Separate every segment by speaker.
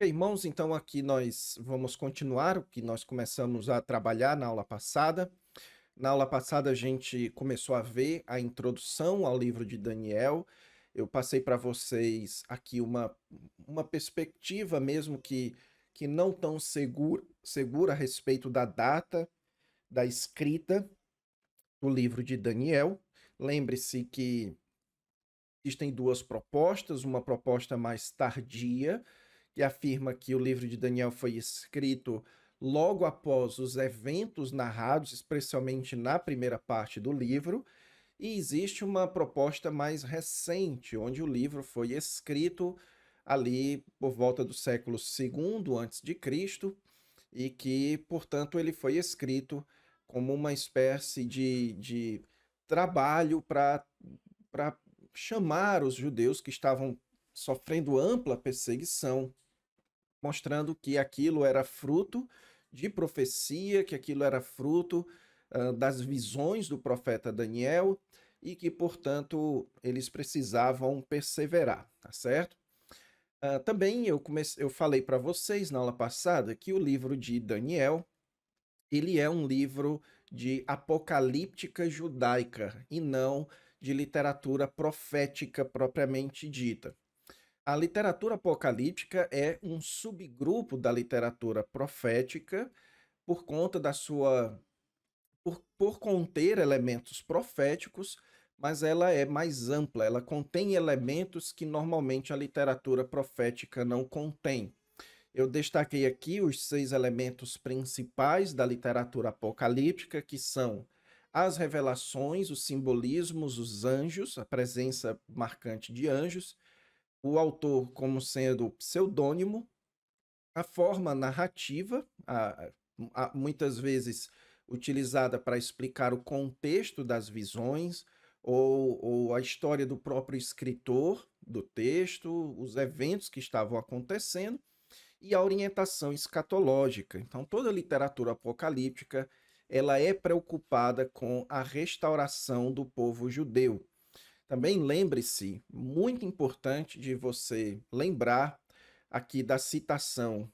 Speaker 1: Irmãos, então aqui nós vamos continuar o que nós começamos a trabalhar na aula passada. Na aula passada a gente começou a ver a introdução ao livro de Daniel. Eu passei para vocês aqui uma perspectiva mesmo que não tão segura a respeito da data da escrita do livro de Daniel. Lembre-se que existem duas propostas, uma proposta mais tardia, que afirma que o livro de Daniel foi escrito logo após os eventos narrados, especialmente na primeira parte do livro, e existe uma proposta mais recente, onde o livro foi escrito ali por volta do século segundo antes de Cristo, e que, portanto, ele foi escrito como uma espécie de trabalho para chamar os judeus que estavam sofrendo ampla perseguição, mostrando que aquilo era fruto de profecia, que aquilo era fruto das visões do profeta Daniel e que, portanto, eles precisavam perseverar, tá certo? Também eu falei para vocês na aula passada que o livro de Daniel ele é um livro de apocalíptica judaica e não de literatura profética propriamente dita. A literatura apocalíptica é um subgrupo da literatura profética por conta da sua por conter elementos proféticos, mas ela é mais ampla, ela contém elementos que normalmente a literatura profética não contém. Eu destaquei aqui os 6 elementos principais da literatura apocalíptica, que são as revelações, os simbolismos, os anjos, a presença marcante de anjos, o autor como sendo pseudônimo, a forma narrativa, muitas vezes utilizada para explicar o contexto das visões, ou a história do próprio escritor do texto, os eventos que estavam acontecendo, e a orientação escatológica. Então, toda a literatura apocalíptica ela é preocupada com a restauração do povo judeu. Também lembre-se, muito importante de você lembrar aqui da citação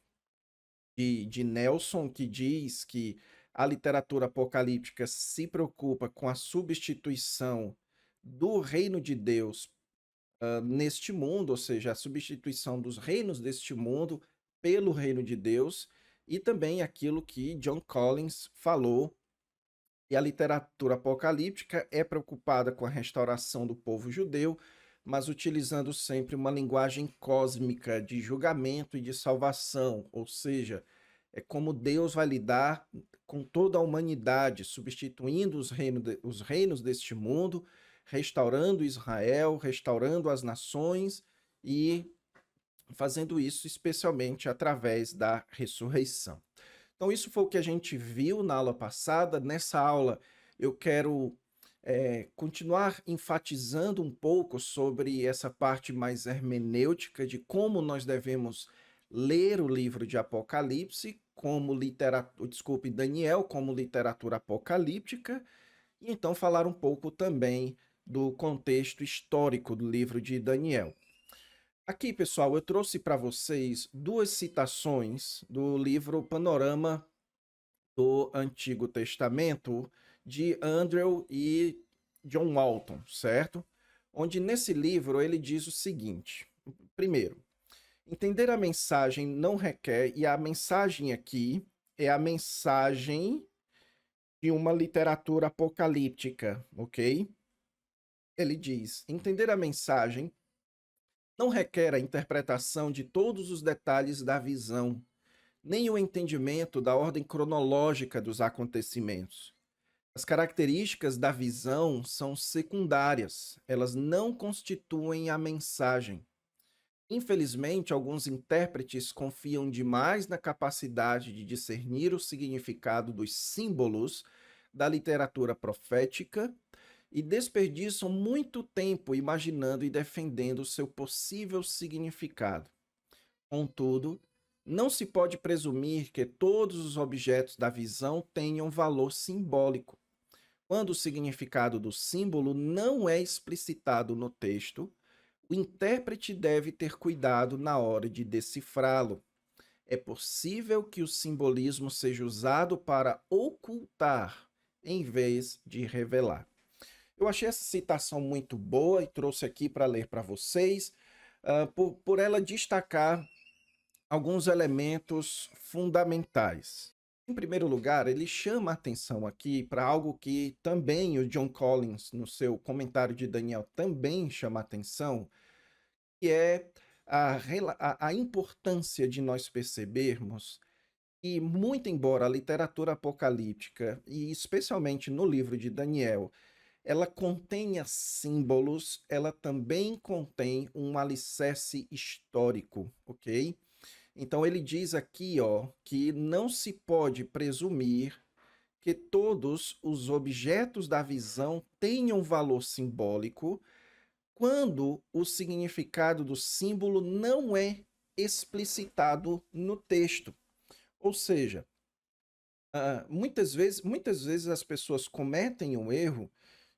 Speaker 1: de Nelson, que diz que a literatura apocalíptica se preocupa com a substituição do reino de Deus neste mundo, ou seja, a substituição dos reinos deste mundo pelo reino de Deus, e também aquilo que John Collins falou, e a literatura apocalíptica é preocupada com a restauração do povo judeu, mas utilizando sempre uma linguagem cósmica de julgamento e de salvação, ou seja, é como Deus vai lidar com toda a humanidade, substituindo os reinos deste mundo, restaurando Israel, restaurando as nações e fazendo isso especialmente através da ressurreição. Então, isso foi o que a gente viu na aula passada. Nessa aula, eu quero continuar enfatizando um pouco sobre essa parte mais hermenêutica de como nós devemos ler o livro de Apocalipse, como literatura, desculpe, Daniel, como literatura apocalíptica, e então falar um pouco também do contexto histórico do livro de Daniel. Aqui, pessoal, eu trouxe para vocês duas citações do livro Panorama do Antigo Testamento de Andrew e John Walton, certo? Onde nesse livro ele diz o seguinte: primeiro, entender a mensagem não requer, e a mensagem aqui é a mensagem de uma literatura apocalíptica, ok? Ele diz: entender a mensagem não requer a interpretação de todos os detalhes da visão, nem o entendimento da ordem cronológica dos acontecimentos. As características da visão são secundárias, elas não constituem a mensagem. Infelizmente, alguns intérpretes confiam demais na capacidade de discernir o significado dos símbolos da literatura profética e desperdiçam muito tempo imaginando e defendendo seu possível significado. Contudo, não se pode presumir que todos os objetos da visão tenham valor simbólico. Quando o significado do símbolo não é explicitado no texto, o intérprete deve ter cuidado na hora de decifrá-lo. É possível que o simbolismo seja usado para ocultar, em vez de revelar. Eu achei essa citação muito boa e trouxe aqui para ler para vocês, por ela destacar alguns elementos fundamentais. Em primeiro lugar, ele chama a atenção aqui para algo que também o John Collins, no seu comentário de Daniel, também chama a atenção, que é a importância de nós percebermos que, muito embora a literatura apocalíptica, e especialmente no livro de Daniel, ela contenha símbolos, ela também contém um alicerce histórico, ok? Então ele diz aqui, ó, que não se pode presumir que todos os objetos da visão tenham valor simbólico quando o significado do símbolo não é explicitado no texto. Ou seja, muitas vezes as pessoas cometem o erro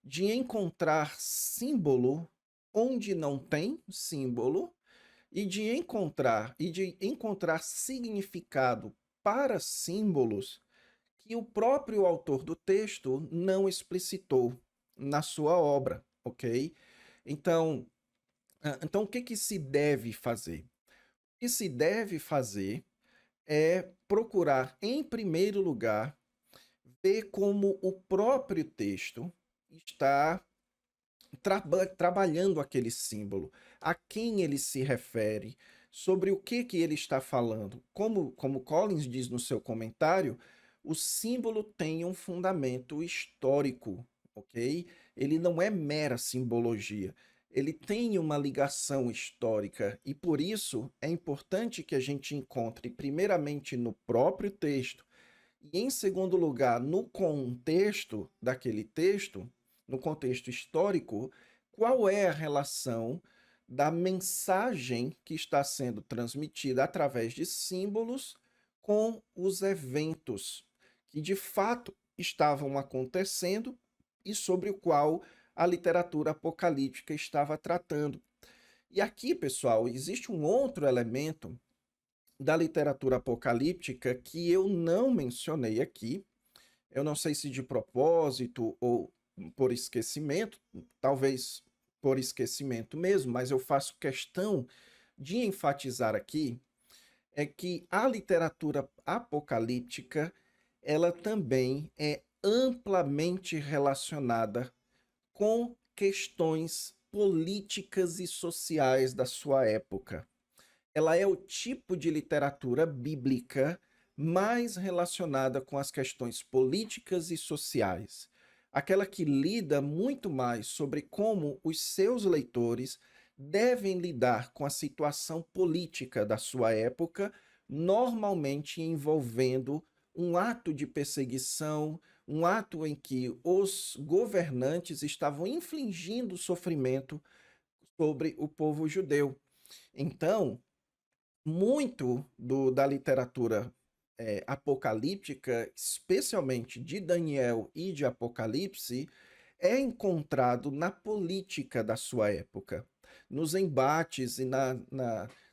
Speaker 1: de encontrar símbolo onde não tem símbolo e de encontrar significado para símbolos que o próprio autor do texto não explicitou na sua obra, ok? Então, então o que que se deve fazer? O que se deve fazer é procurar, em primeiro lugar, ver como o próprio texto está trabalhando aquele símbolo, a quem ele se refere, sobre o que ele está falando. Como Collins diz no seu comentário, o símbolo tem um fundamento histórico, ok? Ele não é mera simbologia. Ele tem uma ligação histórica e por isso é importante que a gente encontre, primeiramente, no próprio texto e, em segundo lugar, no contexto daquele texto, no contexto histórico, qual é a relação da mensagem que está sendo transmitida através de símbolos com os eventos que de fato estavam acontecendo e sobre o qual a literatura apocalíptica estava tratando. E aqui, pessoal, existe um outro elemento da literatura apocalíptica que eu não mencionei aqui. Eu não sei se de propósito ou por esquecimento, talvez por esquecimento mesmo, mas eu faço questão de enfatizar aqui é que a literatura apocalíptica, ela também é amplamente relacionada com questões políticas e sociais da sua época. Ela é o tipo de literatura bíblica mais relacionada com as questões políticas e sociais, aquela que lida muito mais sobre como os seus leitores devem lidar com a situação política da sua época, normalmente envolvendo um ato de perseguição, um ato em que os governantes estavam infligindo sofrimento sobre o povo judeu. Então, muito da literatura apocalíptica, especialmente de Daniel e de Apocalipse, é encontrado na política da sua época, nos embates e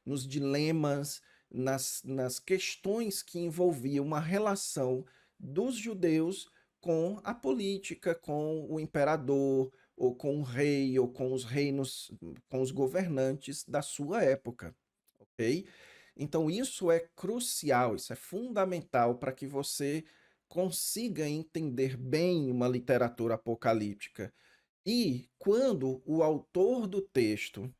Speaker 1: nos dilemas, nas questões que envolviam uma relação dos judeus com a política, com o imperador, ou com o rei, ou com os reinos, com os governantes da sua época, ok? Então, isso é crucial, isso é fundamental para que você consiga entender bem uma literatura apocalíptica. E quando o autor do texto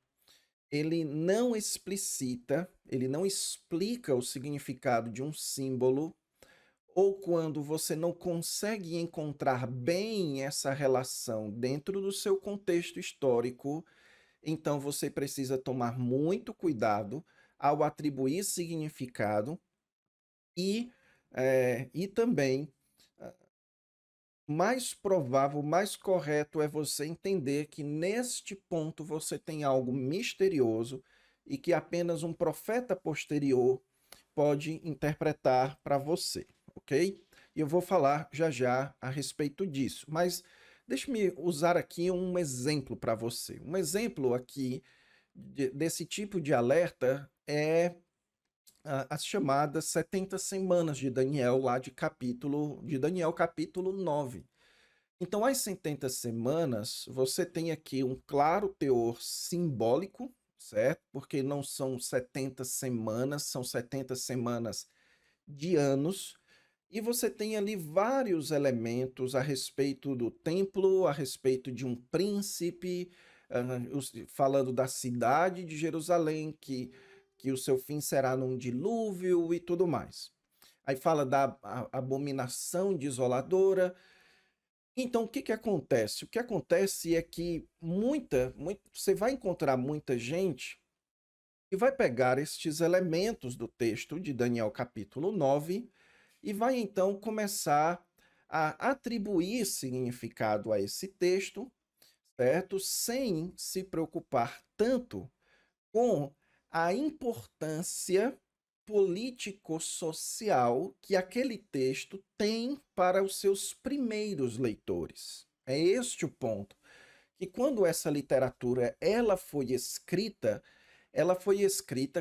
Speaker 1: ele não explicita, ele não explica o significado de um símbolo, ou quando você não consegue encontrar bem essa relação dentro do seu contexto histórico, então você precisa tomar muito cuidado ao atribuir significado e, e também mais provável, mais correto é você entender que neste ponto você tem algo misterioso e que apenas um profeta posterior pode interpretar para você, ok? E eu vou falar já já a respeito disso, mas deixe-me usar aqui um exemplo para você. Um exemplo aqui desse tipo de alerta é as chamadas 70 semanas de Daniel, lá de Daniel, capítulo 9. Então, as 70 semanas, você tem aqui um claro teor simbólico, certo? Porque não são 70 semanas, são 70 semanas de anos. E você tem ali vários elementos a respeito do templo, a respeito de um príncipe, falando da cidade de Jerusalém, que o seu fim será num dilúvio e tudo mais. Aí fala da abominação desoladora. Então, o que que acontece? O que acontece é que você vai encontrar muita gente que vai pegar estes elementos do texto de Daniel capítulo 9 e vai então começar a atribuir significado a esse texto, certo? Sem se preocupar tanto com a importância político-social que aquele texto tem para os seus primeiros leitores. É este o ponto. Que quando essa literatura ela foi escrita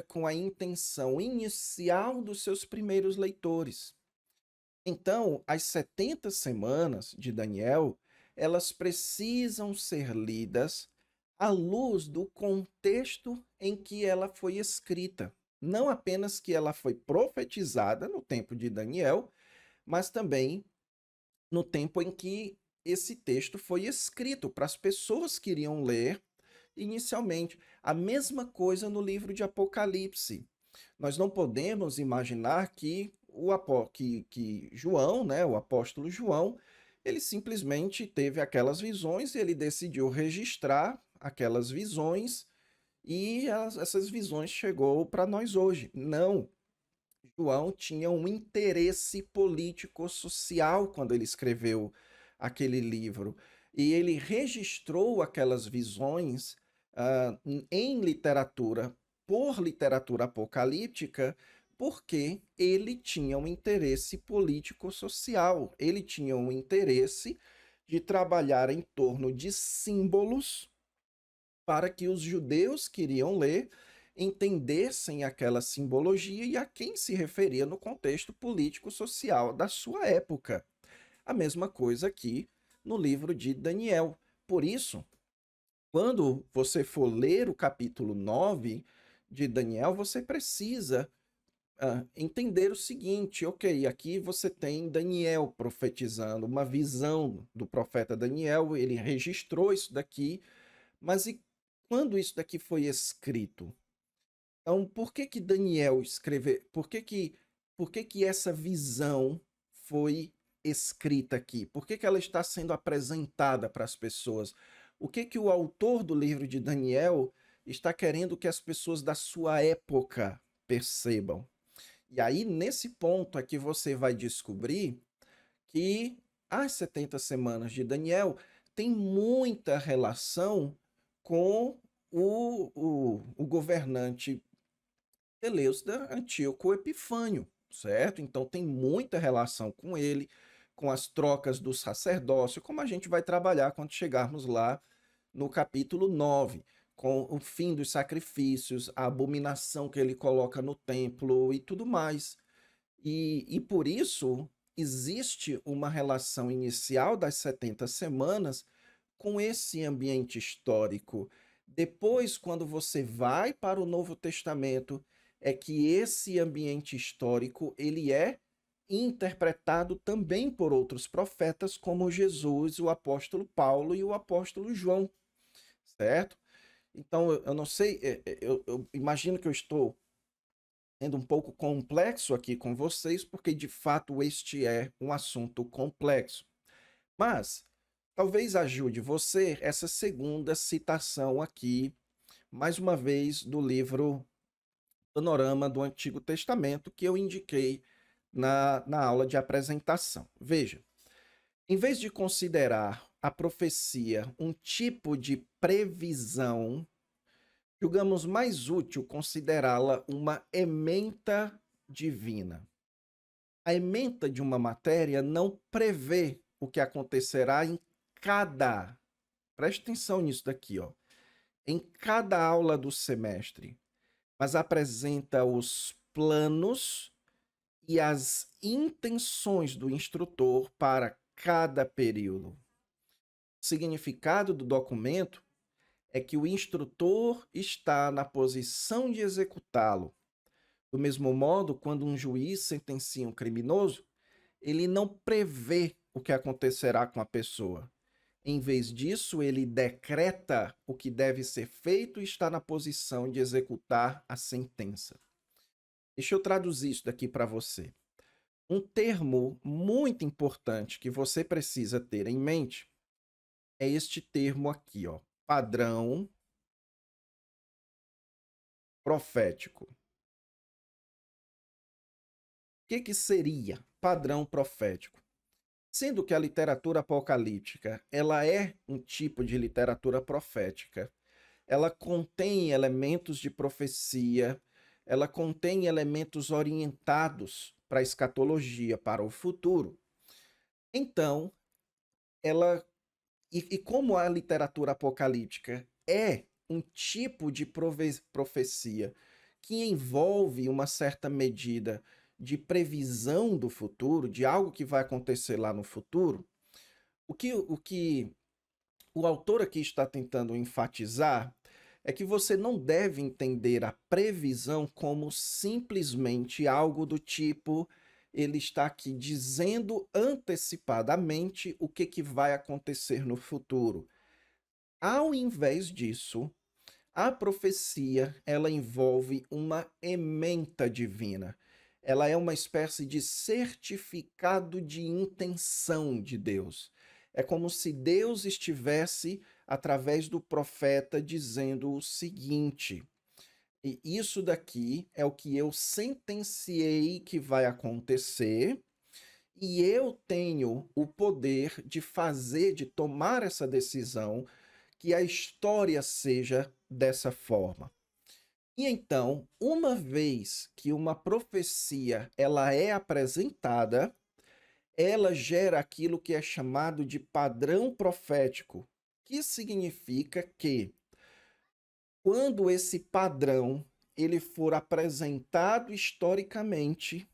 Speaker 1: com a intenção inicial dos seus primeiros leitores. Então, as 70 semanas de Daniel, elas precisam ser lidas à luz do contexto em que ela foi escrita. Não apenas que ela foi profetizada no tempo de Daniel, mas também no tempo em que esse texto foi escrito para as pessoas que iriam ler inicialmente. A mesma coisa no livro de Apocalipse. Nós não podemos imaginar que que João, né, o apóstolo João, ele simplesmente teve aquelas visões e ele decidiu registrar aquelas visões e essas visões chegou para nós hoje. Não, João tinha um interesse político-social quando ele escreveu aquele livro. E ele registrou aquelas visões em literatura, por literatura apocalíptica, porque ele tinha um interesse político-social. Ele tinha um interesse de trabalhar em torno de símbolos para que os judeus que iriam ler entendessem aquela simbologia e a quem se referia no contexto político-social da sua época. A mesma coisa aqui no livro de Daniel. Por isso, quando você for ler o capítulo 9 de Daniel, você precisa entender o seguinte: ok, aqui você tem Daniel profetizando, uma visão do profeta Daniel, ele registrou isso daqui, mas e quando isso daqui foi escrito? Então, por que que Daniel escreveu? Por que que essa visão foi escrita aqui? Por que que ela está sendo apresentada para as pessoas? O que que o autor do livro de Daniel está querendo que as pessoas da sua época percebam? E aí, nesse ponto é que você vai descobrir que as 70 semanas de Daniel têm muita relação com o governante Seleucida Antíoco Epifânio, certo? Então tem muita relação com ele, com as trocas do sacerdócio, como a gente vai trabalhar quando chegarmos lá no capítulo 9, com o fim dos sacrifícios, a abominação que ele coloca no templo e tudo mais. E por isso existe uma relação inicial das 70 semanas com esse ambiente histórico. Depois, quando você vai para o Novo Testamento, é que esse ambiente histórico ele é interpretado também por outros profetas, como Jesus, o apóstolo Paulo e o apóstolo João, certo? Então, eu não sei, eu imagino que eu estou sendo um pouco complexo aqui com vocês, porque de fato este é um assunto complexo. Mas talvez ajude você essa segunda citação aqui, mais uma vez, do livro Panorama do Antigo Testamento, que eu indiquei na aula de apresentação. Veja, em vez de considerar a profecia um tipo de previsão, julgamos mais útil considerá-la uma ementa divina. A ementa de uma matéria não prevê o que acontecerá em cada, preste atenção nisso daqui, ó, em cada aula do semestre, mas apresenta os planos e as intenções do instrutor para cada período. O significado do documento é que o instrutor está na posição de executá-lo. Do mesmo modo, quando um juiz sentencia um criminoso, ele não prevê o que acontecerá com a pessoa. Em vez disso, ele decreta o que deve ser feito e está na posição de executar a sentença. Deixa eu traduzir isso daqui para você. Um termo muito importante que você precisa ter em mente é este termo aqui, ó, padrão profético. O que seria padrão profético? Sendo que a literatura apocalíptica, ela é um tipo de literatura profética, ela contém elementos de profecia, ela contém elementos orientados para a escatologia, para o futuro. Então, ela e como a literatura apocalíptica é um tipo de profecia que envolve uma certa medida de previsão do futuro, de algo que vai acontecer lá no futuro, o que o autor aqui está tentando enfatizar é que você não deve entender a previsão como simplesmente algo do tipo ele está aqui dizendo antecipadamente o que vai acontecer no futuro. Ao invés disso, a profecia, ela envolve uma ementa divina. Ela é uma espécie de certificado de intenção de Deus. É como se Deus estivesse, através do profeta, dizendo o seguinte: e isso daqui é o que eu sentenciei que vai acontecer, e eu tenho o poder de fazer, de tomar essa decisão, que a história seja dessa forma. E então, uma vez que uma profecia ela é apresentada, ela gera aquilo que é chamado de padrão profético, que significa que quando esse padrão ele for apresentado historicamente,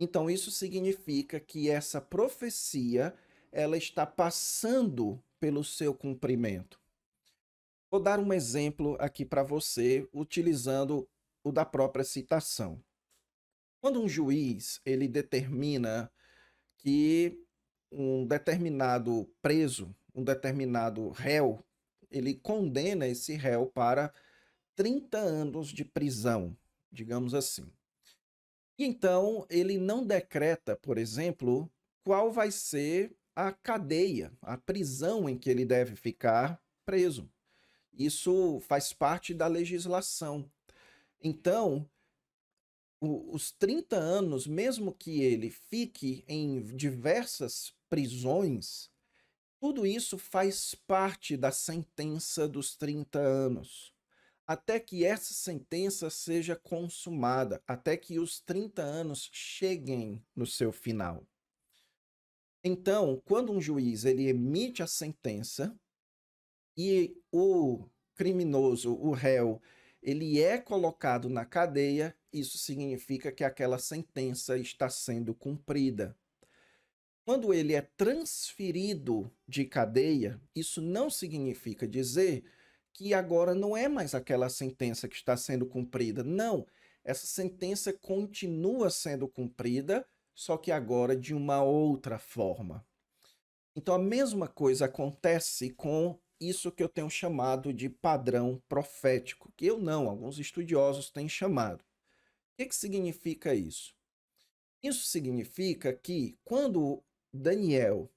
Speaker 1: então isso significa que essa profecia ela está passando pelo seu cumprimento. Vou dar um exemplo aqui para você, utilizando o da própria citação. Quando um juiz ele determina que um determinado preso, um determinado réu, ele condena esse réu para 30 anos de prisão, digamos assim. E então ele não decreta, por exemplo, qual vai ser a cadeia, a prisão em que ele deve ficar preso. Isso faz parte da legislação. Então, os 30 anos, mesmo que ele fique em diversas prisões, tudo isso faz parte da sentença dos 30 anos. Até que essa sentença seja consumada, até que os 30 anos cheguem no seu final. Então, quando um juiz ele emite a sentença, e o criminoso, o réu, ele é colocado na cadeia, isso significa que aquela sentença está sendo cumprida. Quando ele é transferido de cadeia, isso não significa dizer que agora não é mais aquela sentença que está sendo cumprida. Não, essa sentença continua sendo cumprida, só que agora de uma outra forma. Então, a mesma coisa acontece com isso que eu tenho chamado de padrão profético, que eu não, alguns estudiosos têm chamado. O que significa isso? Isso significa que quando Daniel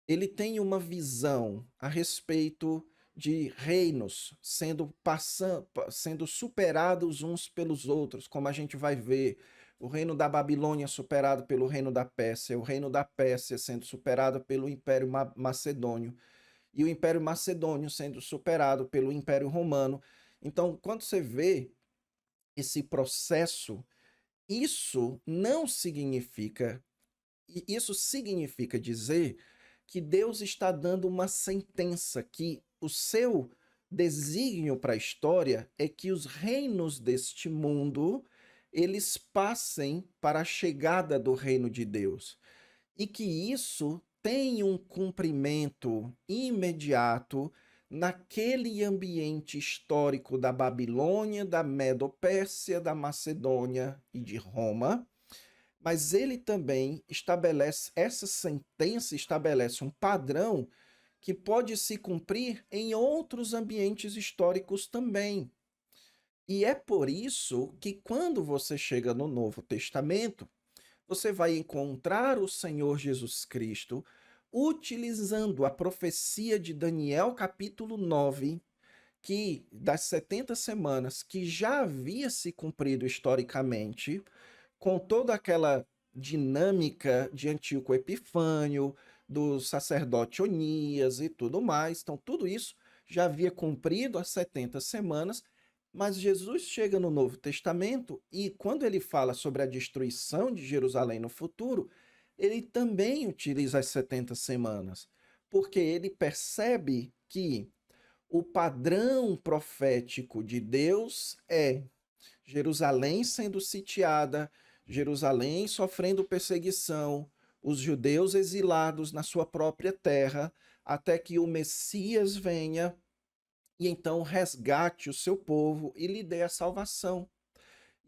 Speaker 1: ele tem uma visão a respeito de reinos sendo superados uns pelos outros, como a gente vai ver o reino da Babilônia superado pelo reino da Pérsia, o reino da Pérsia sendo superado pelo Império Macedônio, e o Império Macedônio sendo superado pelo Império Romano. Então, quando você vê esse processo, isso não significa, isso significa dizer que Deus está dando uma sentença, que o seu desígnio para a história é que os reinos deste mundo eles passem para a chegada do reino de Deus. E que isso tem um cumprimento imediato naquele ambiente histórico da Babilônia, da Medo-Pérsia, da Macedônia e de Roma, mas ele também estabelece, essa sentença estabelece um padrão que pode se cumprir em outros ambientes históricos também. E é por isso que quando você chega no Novo Testamento, você vai encontrar o Senhor Jesus Cristo utilizando a profecia de Daniel capítulo 9, que das 70 semanas que já havia se cumprido historicamente, com toda aquela dinâmica de Antíoco Epifânio, do sacerdote Onias e tudo mais. Então, tudo isso já havia cumprido as 70 semanas, mas Jesus chega no Novo Testamento e, quando ele fala sobre a destruição de Jerusalém no futuro, ele também utiliza as 70 semanas, porque ele percebe que o padrão profético de Deus é Jerusalém sendo sitiada, Jerusalém sofrendo perseguição, os judeus exilados na sua própria terra, até que o Messias venha e então resgate o seu povo e lhe dê a salvação.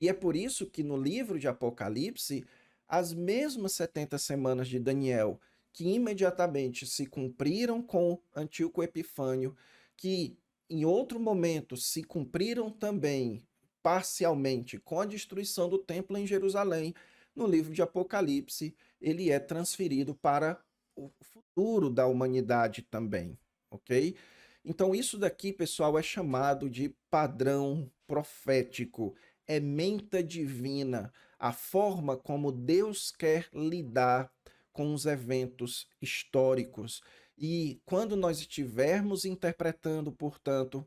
Speaker 1: E é por isso que no livro de Apocalipse, as mesmas 70 semanas de Daniel, que imediatamente se cumpriram com Antíoco Epifânio, que em outro momento se cumpriram também parcialmente com a destruição do templo em Jerusalém, no livro de Apocalipse, ele é transferido para o futuro da humanidade também, ok? Então, isso daqui, pessoal, é chamado de padrão profético, é menta divina, a forma como Deus quer lidar com os eventos históricos. E quando nós estivermos interpretando, portanto,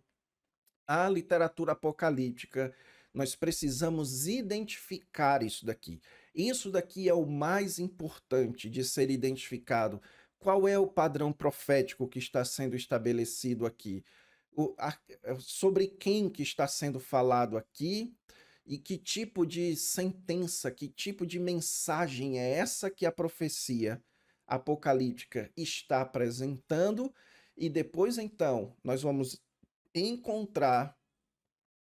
Speaker 1: a literatura apocalíptica, nós precisamos identificar isso daqui. Isso daqui é o mais importante de ser identificado. Qual é o padrão profético que está sendo estabelecido aqui? Sobre quem que está sendo falado aqui e que tipo de sentença, que tipo de mensagem é essa que a profecia apocalíptica está apresentando, e depois então nós vamos encontrar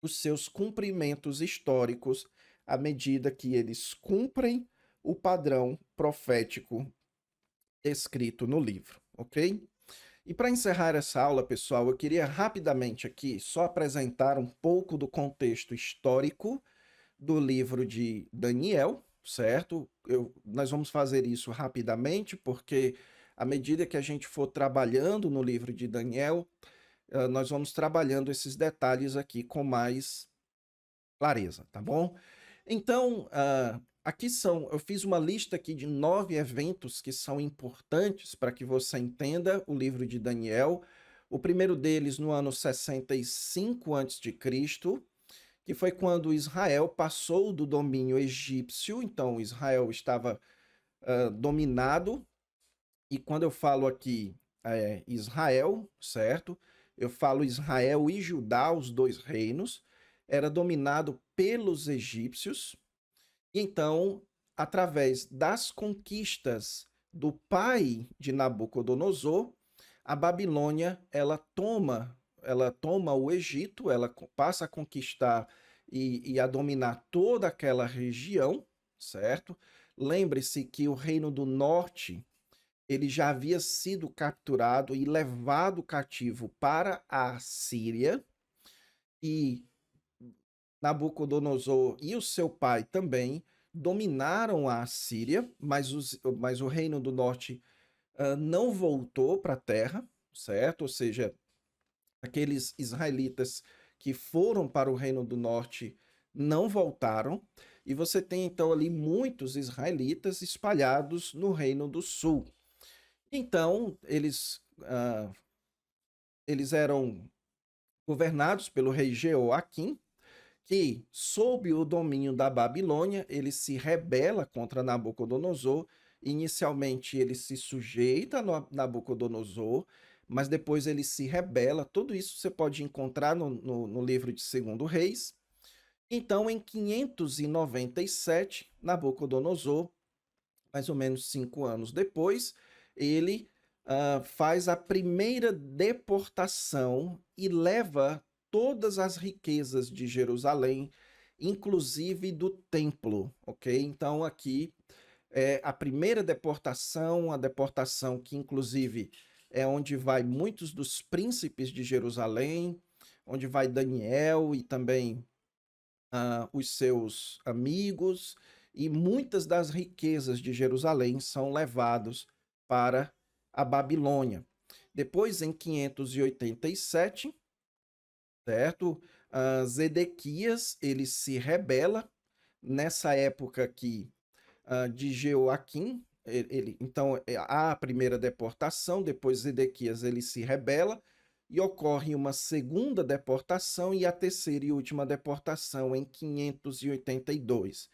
Speaker 1: os seus cumprimentos históricos à medida que eles cumprem o padrão profético escrito no livro, ok? E para encerrar essa aula, pessoal, eu queria rapidamente aqui só apresentar um pouco do contexto histórico do livro de Daniel, certo? Nós vamos fazer isso rapidamente, porque à medida que a gente for trabalhando no livro de Daniel, nós vamos trabalhando esses detalhes aqui com mais clareza, tá bom? Então, aqui eu fiz uma lista aqui de 9 eventos que são importantes para que você entenda o livro de Daniel. O primeiro deles no ano 65 a.C., que foi quando Israel passou do domínio egípcio. Então, Israel estava dominado, e quando eu falo aqui Israel, certo? Eu falo Israel e Judá, os dois reinos, era dominado pelos egípcios. E então, através das conquistas do pai de Nabucodonosor, a Babilônia ela toma o Egito, ela passa a conquistar e a dominar toda aquela região, certo? Lembre-se que o Reino do Norte ele já havia sido capturado e levado cativo para a Síria, e Nabucodonosor e o seu pai também dominaram a Síria, mas o Reino do Norte não voltou para a terra, certo? Ou seja, aqueles israelitas que foram para o Reino do Norte não voltaram, e você tem então ali muitos israelitas espalhados no Reino do Sul. Então, eles eram governados pelo rei Jeoaquim, que, sob o domínio da Babilônia, ele se rebela contra Nabucodonosor. Inicialmente, ele se sujeita a Nabucodonosor, mas depois ele se rebela. Tudo isso você pode encontrar no livro de Segundo Reis. Então, em 597, Nabucodonosor, mais ou menos 5 anos depois, ele faz a primeira deportação e leva todas as riquezas de Jerusalém, inclusive do templo, ok? Então, aqui é a primeira deportação, a deportação que, inclusive, é onde vai muitos dos príncipes de Jerusalém, onde vai Daniel e também os seus amigos, e muitas das riquezas de Jerusalém são levados para a Babilônia. Depois, em 587, certo? Zedequias, ele se rebela, nessa época aqui de Jeoaquim, então há a primeira deportação, depois Zedequias ele se rebela, e ocorre uma segunda deportação e a terceira e última deportação em 582.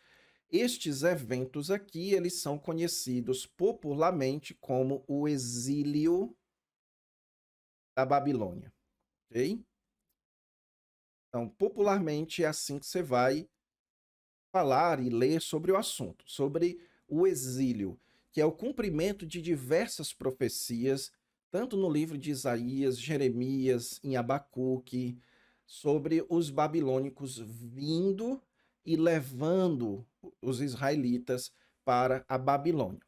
Speaker 1: Estes eventos aqui, eles são conhecidos popularmente como o exílio da Babilônia, ok? Então, popularmente é assim que você vai falar e ler sobre o assunto, sobre o exílio, que é o cumprimento de diversas profecias, tanto no livro de Isaías, Jeremias, em Abacuque, sobre os babilônicos vindo e levando os israelitas para a Babilônia.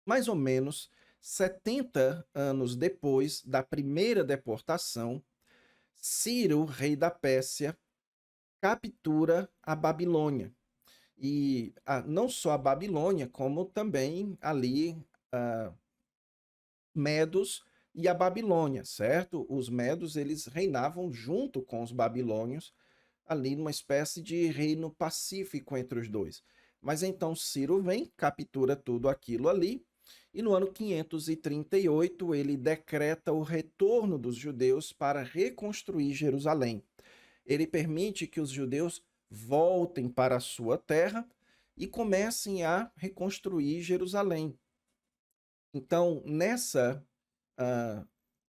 Speaker 1: Mais ou menos 70 anos depois da primeira deportação, Ciro, rei da Pérsia, captura a Babilônia. E não só a Babilônia, como também ali ah, Medos e a Babilônia, certo? Os Medos, eles reinavam junto com os babilônios, ali numa espécie de reino pacífico entre os dois. Mas então Ciro vem, captura tudo aquilo ali, e no ano 538 ele decreta o retorno dos judeus para reconstruir Jerusalém. Ele permite que os judeus voltem para a sua terra e comecem a reconstruir Jerusalém. Então, uh,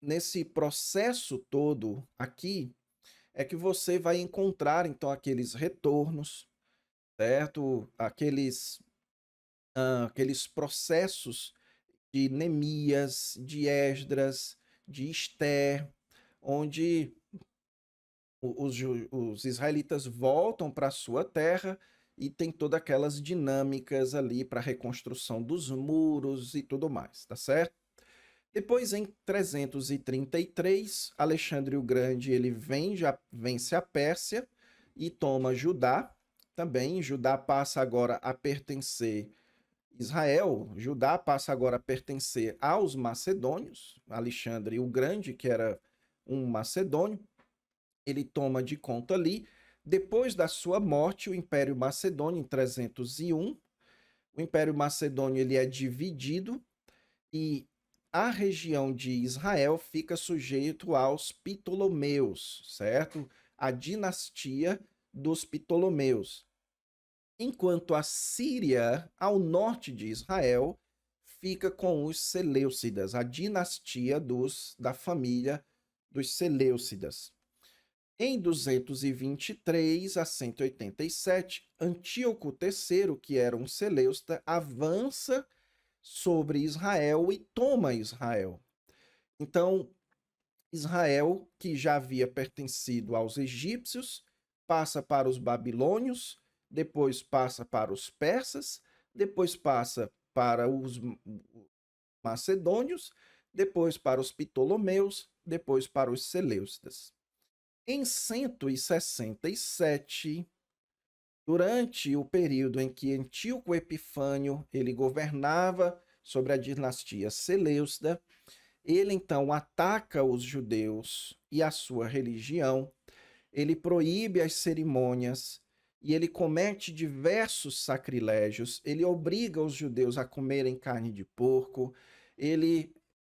Speaker 1: nesse processo todo aqui, é que você vai encontrar então aqueles retornos, certo? Aqueles processos de Neemias, de Esdras, de Esther, onde os israelitas voltam para a sua terra e tem todas aquelas dinâmicas ali para a reconstrução dos muros e tudo mais, tá certo? Depois, em 333, Alexandre o Grande ele vence a Pérsia e toma Judá. Também Judá passa agora a pertencer Israel. Judá passa agora a pertencer aos macedônios. Alexandre o Grande, que era um macedônio, ele toma de conta ali. Depois da sua morte, o Império Macedônio, em 301, o Império Macedônio ele é dividido e a região de Israel fica sujeito aos Ptolomeus, certo? A dinastia dos Ptolomeus. Enquanto a Síria, ao norte de Israel, fica com os Seleucidas, a dinastia da família dos Seleucidas. Em 223 a 187, Antíoco III, que era um seleucida, avança sobre Israel e toma Israel. Então, Israel, que já havia pertencido aos egípcios, passa para os babilônios, depois passa para os persas, depois passa para os macedônios, depois para os ptolomeus, depois para os seleucidas. Em 167, durante o período em que Antíoco Epifânio ele governava sobre a dinastia Seleucida, ele então ataca os judeus e a sua religião, ele proíbe as cerimônias e ele comete diversos sacrilégios, ele obriga os judeus a comerem carne de porco, ele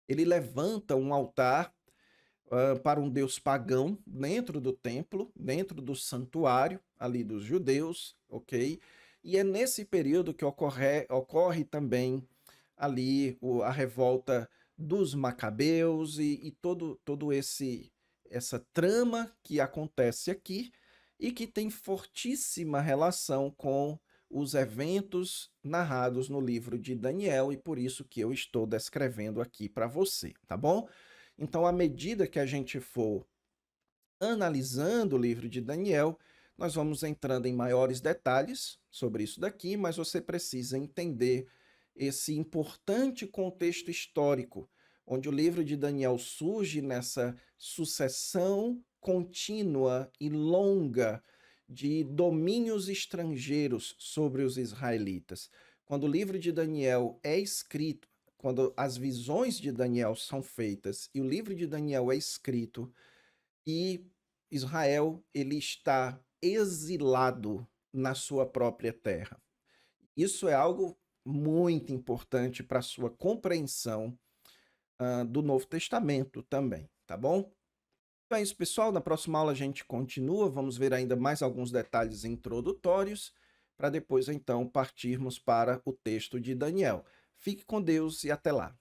Speaker 1: levanta um altar para um deus pagão dentro do templo, dentro do santuário ali dos judeus, ok? E é nesse período que ocorre também ali a revolta dos macabeus e todo essa trama que acontece aqui. e que tem fortíssima relação com os eventos narrados no livro de Daniel, e por isso que eu estou descrevendo aqui para você, tá bom? Então, à medida que a gente for analisando o livro de Daniel, nós vamos entrando em maiores detalhes sobre isso daqui, mas você precisa entender esse importante contexto histórico, onde o livro de Daniel surge nessa sucessão contínua e longa de domínios estrangeiros sobre os israelitas. Quando o livro de Daniel é escrito, quando as visões de Daniel são feitas e o livro de Daniel é escrito, e Israel ele está exilado na sua própria terra. Isso é algo muito importante para a sua compreensão do Novo Testamento também, tá bom? Então é isso, pessoal. Na próxima aula a gente continua, vamos ver ainda mais alguns detalhes introdutórios, para depois então partirmos para o texto de Daniel. Fique com Deus e até lá.